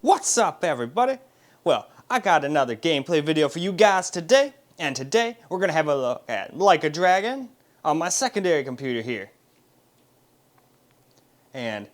What's up, everybody? Well, I got another gameplay video for you guys today, and today we're gonna have a look at Like a Dragon on my secondary computer here. And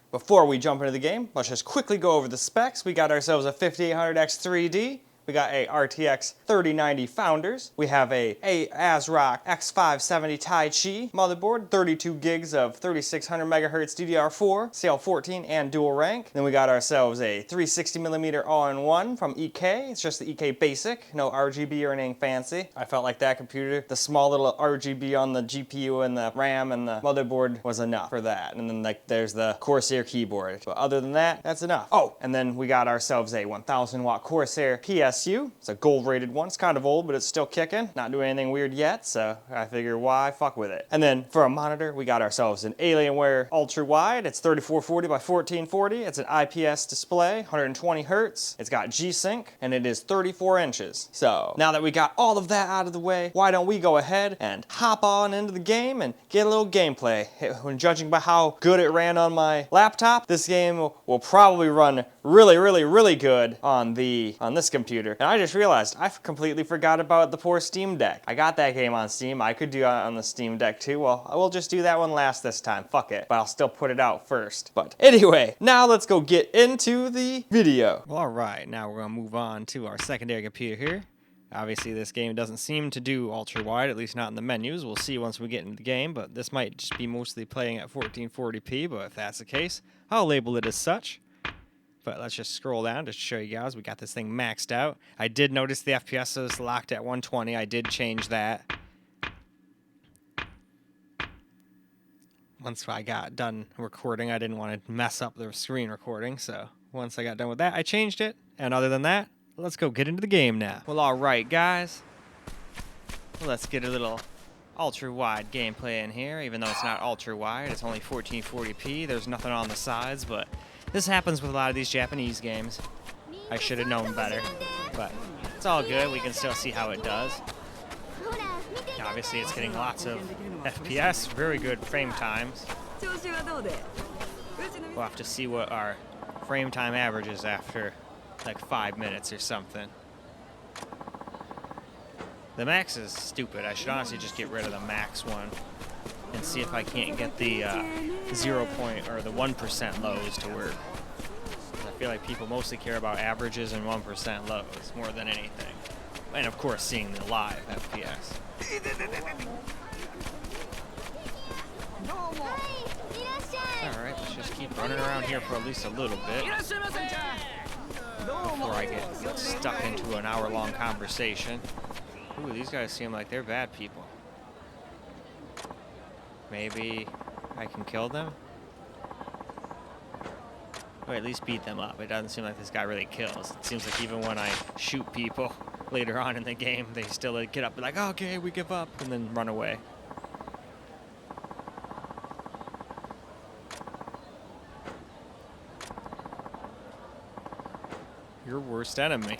before we jump into the game, let's just quickly go over the specs. We got ourselves a 5800X3D. We got a RTX 3090 Founders. We have a AsRock X570 Taichi motherboard, 32 gigs of 3600 MHz DDR4, CL14 and dual rank. Then we got ourselves a 360mm all-in-one from EK. It's just the EK Basic, no RGB or anything fancy. I felt like that computer, the small little RGB on the GPU and the RAM and the motherboard was enough for that. And then there's the Corsair keyboard. But other than that, that's enough. Oh, and then we got ourselves a 1000 watt Corsair PSU. It's a gold rated one. It's kind of old, but it's still kicking. Not doing anything weird yet, so I figure why fuck with it. And then for a monitor, we got ourselves an Alienware ultra wide. It's 3440 by 1440. It's an IPS display, 120 Hertz. It's got G-Sync, and it is 34 inches. So now that we got all of that out of the way, why don't we go ahead and hop on into the game and get a little gameplay. When judging by how good it ran on my laptop, this game will probably run really good on this computer. And I just realized I completely forgot about the poor Steam Deck. I got that game on Steam. I could do it on the Steam Deck too. Well, I will just do that one last this time. Fuck it. But I'll still put it out first. But anyway, now let's go get into the video. Well, all right, now we're gonna move on to our secondary computer here. Obviously, this game doesn't seem to do ultra-wide, at least not in the menus. We'll see once we get into the game, but this might just be mostly playing at 1440p, but if that's the case, I'll label it as such. But let's just scroll down to show you guys. We got this thing maxed out. I did notice the FPS is locked at 120. I did change that. Once I got done recording, I didn't want to mess up the screen recording, so once I got done with that, I changed it. And other than that, let's go get into the game now. Well, all right, guys. Let's get a little ultra-wide gameplay in here, even though it's not ultra-wide. It's only 1440p. There's nothing on the sides, but this happens with a lot of these Japanese games. I should have known better, but it's all good. We can still see how it does. Obviously, it's getting lots of FPS, very good frame times. We'll have to see what our frame time average is after like 5 minutes or something. The max is stupid. I should honestly just get rid of the max one and see if I can't get the 1% lows to work. I feel like people mostly care about averages and 1% lows more than anything. And of course, seeing the live FPS. Alright, let's just keep running around here for at least a little bit before I get stuck into an hour-long conversation. Ooh, these guys seem like they're bad people. Maybe I can kill them? Or at least beat them up. It doesn't seem like this guy really kills. It seems like even when I shoot people later on in the game, they still get up and be like, oh, okay, we give up, and then run away. Your worst enemy.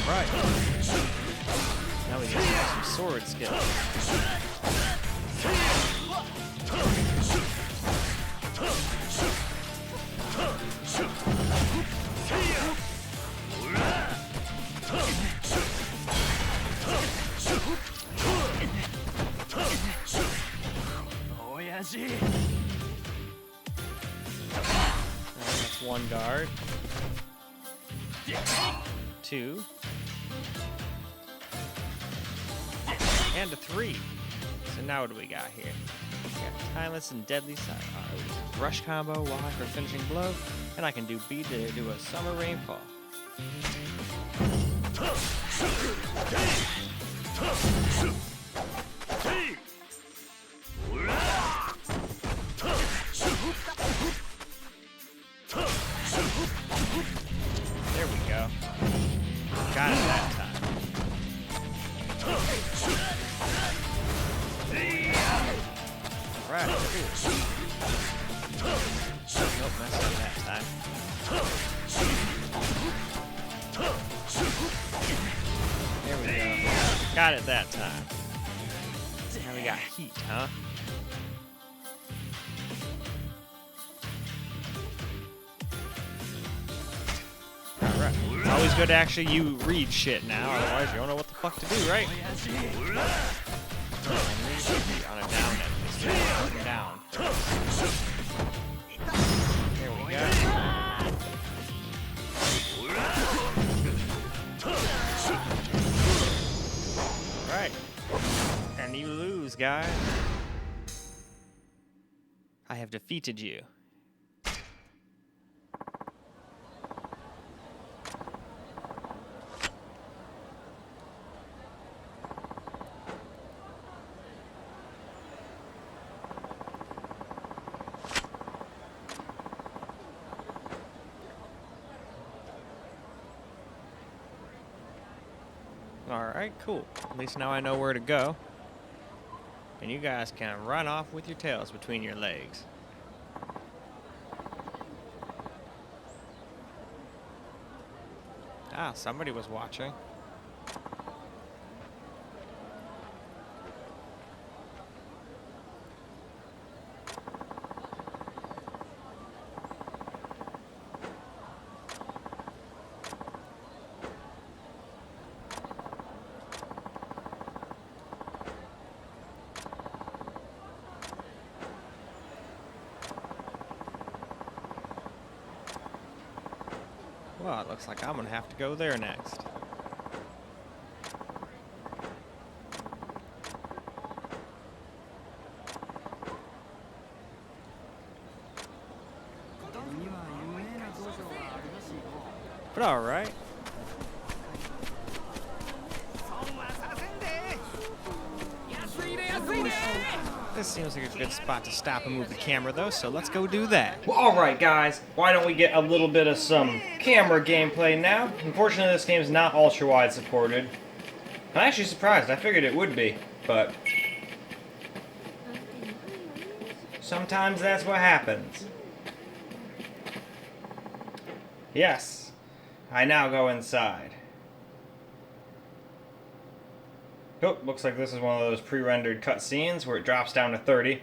Right. Now we get some sword skills. That's one guard. 2. And a 3. So now what do we got here? We got timeless and deadly side. Rush combo, Y for finishing blow, and I can do B to do a summer rainfall. There we go. Got it that time. Right. Nope, messed up that time. got it that time. Now we got heat, huh? Alright. It's always good to actually you read shit now, otherwise you don't know what the fuck to do, right? On a down end. Down. Here we go. Right. And you lose, guys. I have defeated you. Alright, cool. At least now I know where to go. And you guys can run off with your tails between your legs. Ah, somebody was watching. Well, it looks like I'm gonna have to go there next. But alright. This seems like a good spot to stop and move the camera though, so let's go do that. Well, alright guys, why don't we get a little bit of some camera gameplay now? Unfortunately, this game is not ultra-wide supported. I'm actually surprised, I figured it would be, but sometimes that's what happens. Yes, I now go inside. Oh, looks like this is one of those pre-rendered cutscenes where it drops down to 30.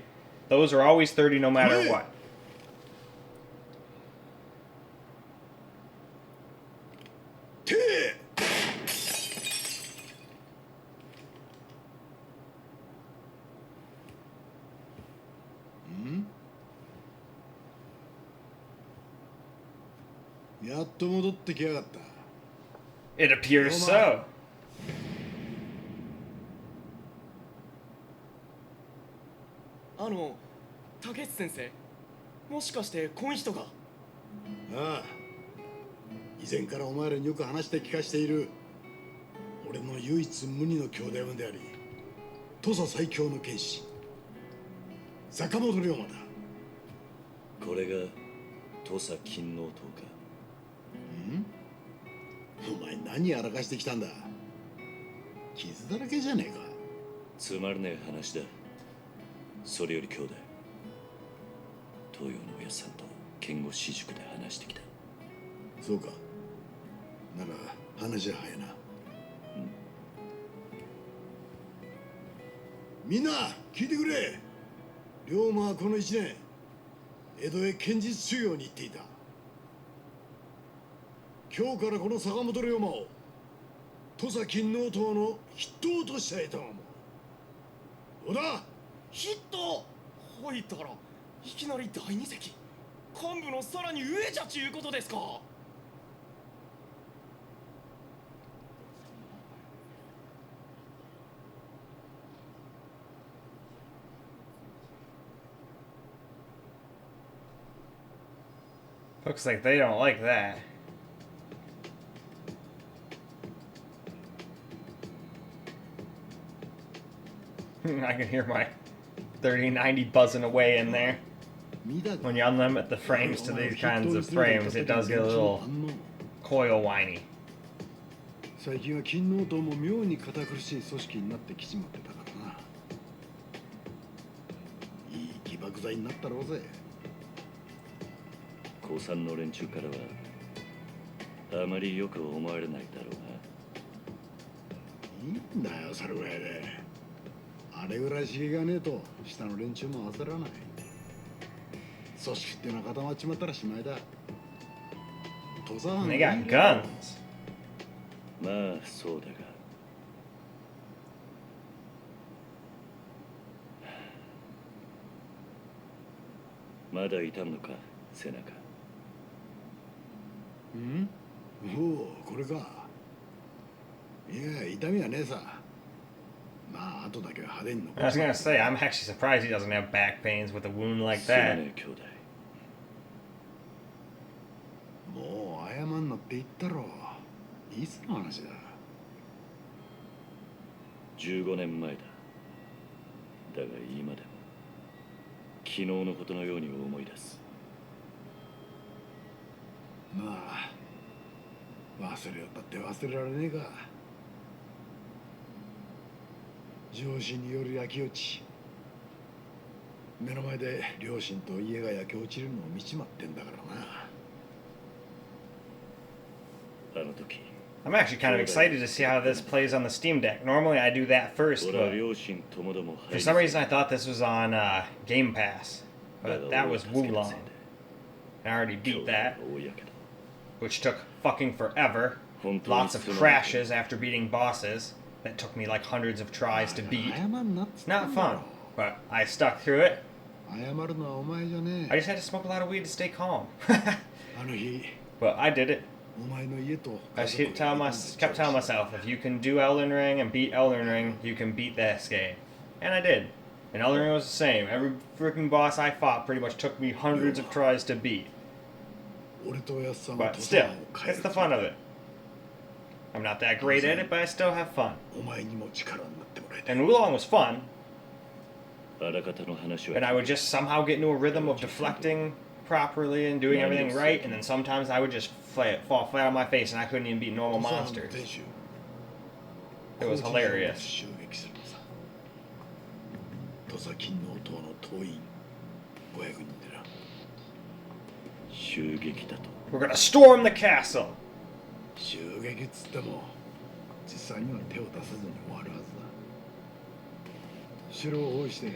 Those are always 30 no matter what. It appears so. 竹内先生、もしかしてこの人が？ああ、以前からお前らによく話して聞かしている俺の唯一無二の兄弟分であり、土佐最強の剣士坂本龍馬だ。これが土佐勤王党か。お前何やらかしてきたんだ。傷だらけじゃねえか。つまらねえ話だ。それより兄弟、東洋の親さんと剣護私塾で話してきた。そうか。なら話は早な。みんな聞いてくれ。龍馬はこの1年江戸へ剣術修行に行っていた。今日からこの坂本龍馬を土佐勤王党の筆頭としたいと思う。どうだ。ヒットほいったらいきなり第二席幹部のさらに上じゃちゅうことですか。Looks like they don't like that. I can hear my 3090 buzzing away in there. When you unlimit the frames to these kinds of frames, it does get a little coil whiny. 最近は勤王党も妙に堅苦しい組織になってきちまってたからな。いい起爆剤になったろうぜ。高三の連中からはあまりよく思われないだろうな。いんだよそれぐらいで。あれぐらい刺激がねえと下の連中も焦らない。組織ってのは固まっちまったらしまいだ。土佐藩 And they got guns. まあそうだがまだ痛むのか背中。ん？おお、これか。いや、痛みはねえさ。まあ、後だけは派手に残 I was gonna say, I'm actually surprised he doesn't have back pains with a wound like すま that. ねえ兄弟。もう謝んなって言ったろ。いつの話だ。15年前だ。だが今でも昨日のことのように思い出す。まあ、忘れよったって忘れられねえか。上司による焼き落ち。目の前で両親と家が焼け落ちるのを見ちまってんだからな。あの時 I'm actually kind of excited to see how this plays on the Steam Deck. Normally I do that first, 俺は but 両親ともども for some reason I thought this was on Game Pass. But that was Wulong. And I already beat that, which took fucking forever. Lots of crashes after beating bosses that took me like hundreds of tries to beat. 謝んなっつった Not んだろ fun, but I stuck through it. 謝るのはお前じゃね I え。 just had to smoke a lot of weed to stay calm. あの日、 But I did it. お前の家と I just kept telling myself, if you can do Elden Ring and beat Elden Ring, you can beat this game. And I did. And Elden Ring was the same. Every freaking boss I fought pretty much took me hundreds of tries to beat. 俺とおやっさんは But 土佐 still, 藩を変え it's る the fun of it. I'm not that great at it, but I still have fun. お前にも力になってもらいたい。 And Wulong was fun, あらかたの話は and I would just somehow get into a rhythm of deflecting properly and doing everything right, and then sometimes I would just fall flat on my face and I couldn't even beat normal 土佐藩の monsters. 店主 It was 高知城を hilarious. 襲撃するのさ。土佐勤王党の党員500人でな。襲撃だと We're gonna storm the castle! 襲撃っつっても実際には手を出さずに終わるはずだ。城を包囲して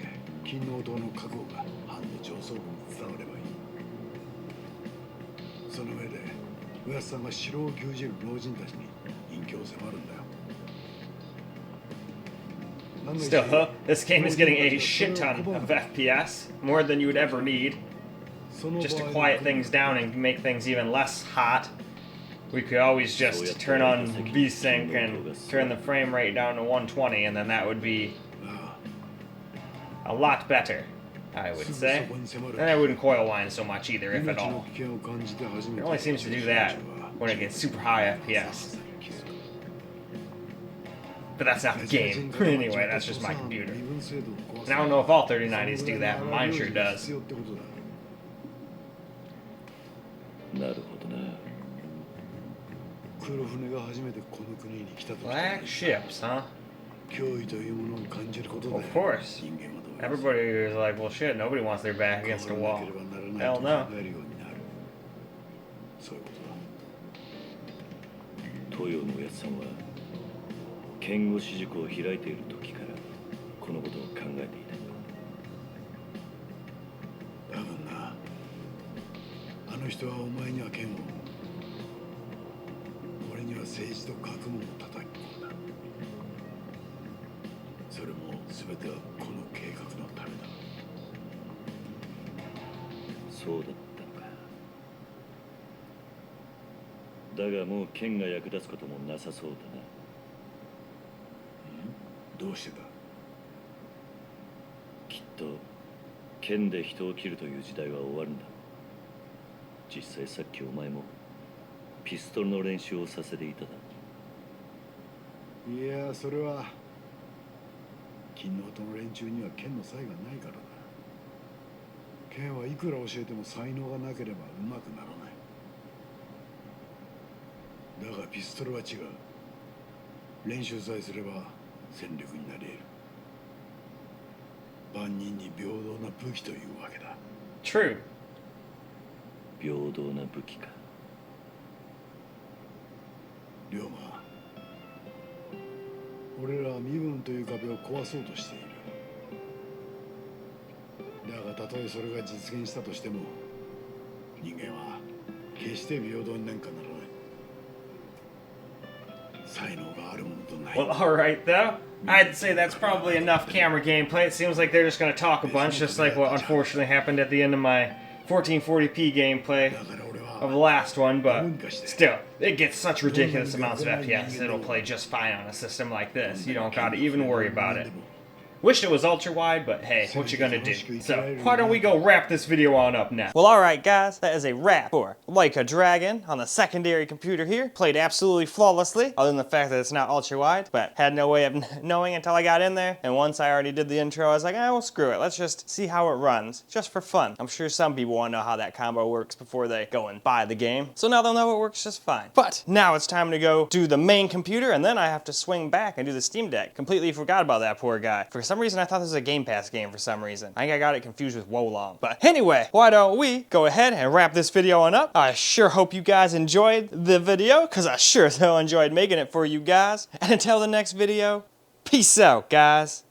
勤王党の覚悟が藩の上層部に伝わればいい。その上でおやっさんが城を牛耳る老人たちに隠居を迫るんだよ。 Still, this game is getting a shit ton of FPS, more than you would ever need. Just to quiet things down and make things even less hot, we could always just turn on VSync and turn the frame rate down to 120, and then that would be a lot better, I would say. And I wouldn't coil whine so much either, if at all. It only seems to do that when it gets super high FPS. But that's not the game. Anyway, that's just my computer. And I don't know if all 3090s do that, but mine sure does. なるほどな。黒船が初めてこの国に来た時、 Black ships, huh? 脅威というものを感じることだよ。 Of course. 人間はどう Everybody was like, well shit, nobody wants their back against a wall. Hell no. そういうことだ。東洋のおやつさんは剣護士塾を開いている時からこのことを考えていた。多分な、あの人はお前には剣を、俺には政治と学問を叩き込んだ。それも全てはこの計画のためだ。そうだったのか。だがもう剣が役立つこともなさそうだな。どうしてだ。きっと剣で人を切るという時代は終わるんだ。実際さっきお前もピストルの練習をさせていただ。いや、それは勤王党の連中には剣の才がないからだ。剣はいくら教えても才能がなければうまくならない。だがピストルは違う。練習さえすれば戦力になり得る。万人に平等な武器というわけだ。 True. 平等な武器か。龍馬、は身分という壁を壊そうとしている。だがたとえそれが実現したとしても、人間は決して平等になんかならない。才能があるものとない。 Well, alright though. I'd say that's probably enough camera gameplay. It seems like they're just going to talk a bunch, just like what unfortunately happened at the end of my 1440p gameplay of the last one, but still, it gets such ridiculous amounts of FPS, it'll play just fine on a system like this. You don't gotta even worry about it. Wished it was ultra wide, but hey, what you gonna do? So, why don't we go wrap this video on up now? Well, alright guys, that is a wrap for Like a Dragon on the secondary computer here. Played absolutely flawlessly, other than the fact that it's not ultra wide, but had no way of knowing until I got in there. And once I already did the intro, I was like, well, screw it. Let's just see how it runs, just for fun. I'm sure some people want to know how that combo works before they go and buy the game. So now they'll know it works just fine. But now it's time to go do the main computer, and then I have to swing back and do the Steam Deck. Completely forgot about that poor guy. For some reason, I thought this was a Game Pass game for some reason. I think I got it confused with Wolong. But anyway, why don't we go ahead and wrap this video on up? I sure hope you guys enjoyed the video, because I sure as hell enjoyed making it for you guys. And until the next video, peace out, guys.